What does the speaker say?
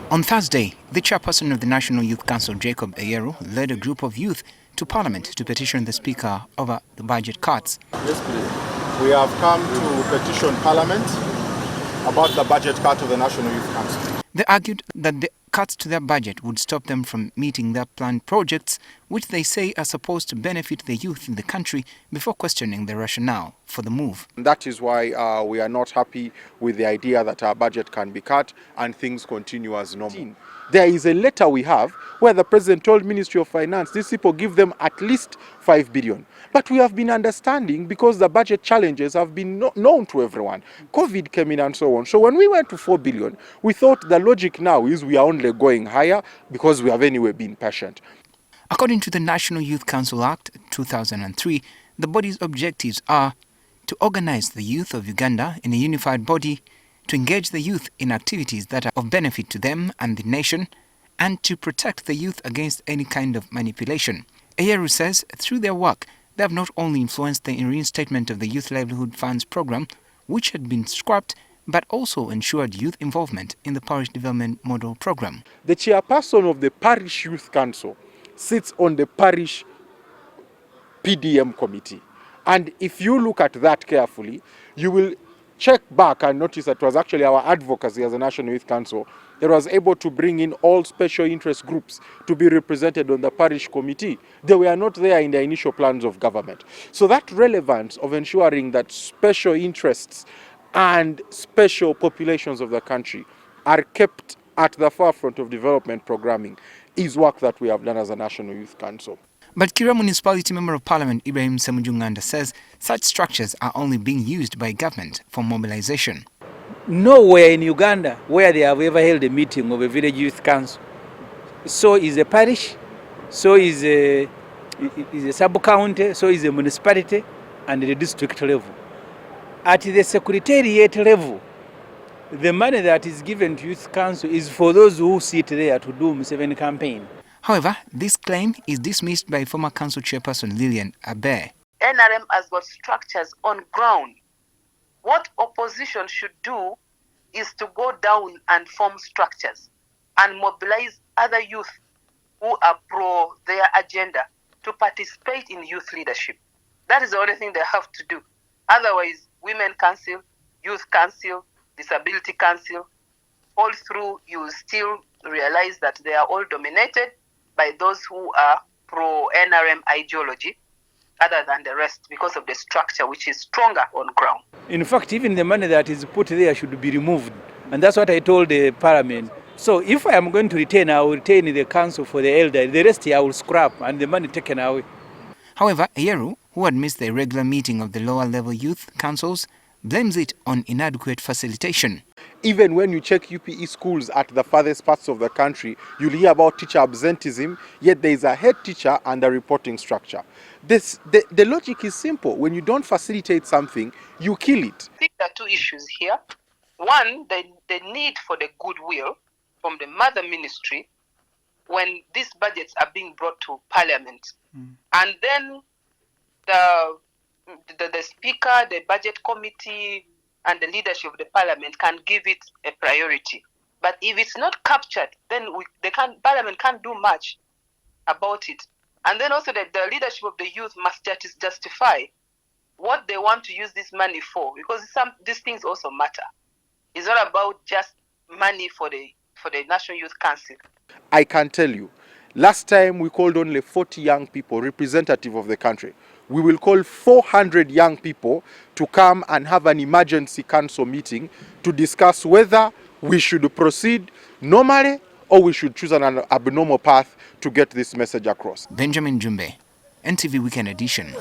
On Thursday, the chairperson of the National Youth Council, Jacob Eyeru, led a group of youth to Parliament to petition the Speaker over the budget cuts. Yes, please. We have come to petition Parliament about the budget cut of the National Youth Council. They argued that the cuts to their budget would stop them from meeting their planned projects, which they say are supposed to benefit the youth in the country, before questioning the rationale for the move. That is why we are not happy with the idea that our budget can be cut and things continue as normal. There is a letter we have where the President told Ministry of Finance, these people give them at least 5 billion. But we have been understanding, because the budget challenges have been known to everyone. COVID came in and so on. So when we went to 4 billion, we thought the logic now is we are only going higher because we have anyway been patient. According to the National Youth Council Act 2003, the body's objectives are to organize the youth of Uganda in a unified body, to engage the youth in activities that are of benefit to them and the nation, and to protect the youth against any kind of manipulation. Eyeru says through their work, they have not only influenced the reinstatement of the Youth Livelihood Funds program, which had been scrapped, but also ensured youth involvement in the Parish Development Model program. The chairperson of the Parish Youth Council sits on the Parish PDM committee. And if you look at that carefully, you will check back and notice that it was actually our advocacy as a National Youth Council that was able to bring in all special interest groups to be represented on the parish committee. They were not there in the initial plans of government. So that relevance of ensuring that special interests and special populations of the country are kept at the forefront of development programming is work that we have done as a National Youth Council. But Kira Municipality Member of Parliament Ibrahim Semujunganda says such structures are only being used by government for mobilization. Nowhere in Uganda where they have ever held a meeting of a village youth council. So is a parish, so is a sub-county, so is a municipality and the district level. At the secretariat level, the money that is given to youth council is for those who sit there to do Museveni campaign. However, this claim is dismissed by former council chairperson Lillian Abe. NRM has got structures on ground. What opposition should do is to go down and form structures and mobilize other youth who are pro their agenda to participate in youth leadership. That is the only thing they have to do. Otherwise, women council, youth council, disability council, all through you still realize that they are all dominated by those who are pro-NRM ideology other than the rest, because of the structure which is stronger on ground. In fact, even the money that is put there should be removed. And that's what I told the Parliament. So if I am going to retain, I will retain the council for the elder. The rest I will scrap and the money taken away. However, Eyeru, who had missed the regular meeting of the lower level youth councils, blames it on inadequate facilitation. Even when you check UPE schools at the farthest parts of the country, you'll hear about teacher absenteeism, yet there is a head teacher and a reporting structure. The logic is simple. When you don't facilitate something, you kill it. I think there are two issues here. One, the need for the goodwill from the mother ministry when these budgets are being brought to Parliament. And then the Speaker, the Budget Committee, and the leadership of the Parliament can give it a priority. But if it's not captured, then Parliament can't do much about it. And then also the leadership of the youth must justify what they want to use this money for, because these things also matter. It's not about just money for the National Youth Council. I can tell you, last time we called only 40 young people representative of the country. We will call 400 young people to come and have an emergency council meeting to discuss whether we should proceed normally or we should choose an abnormal path to get this message across. Benjamin Jumbe, NTV Weekend Edition.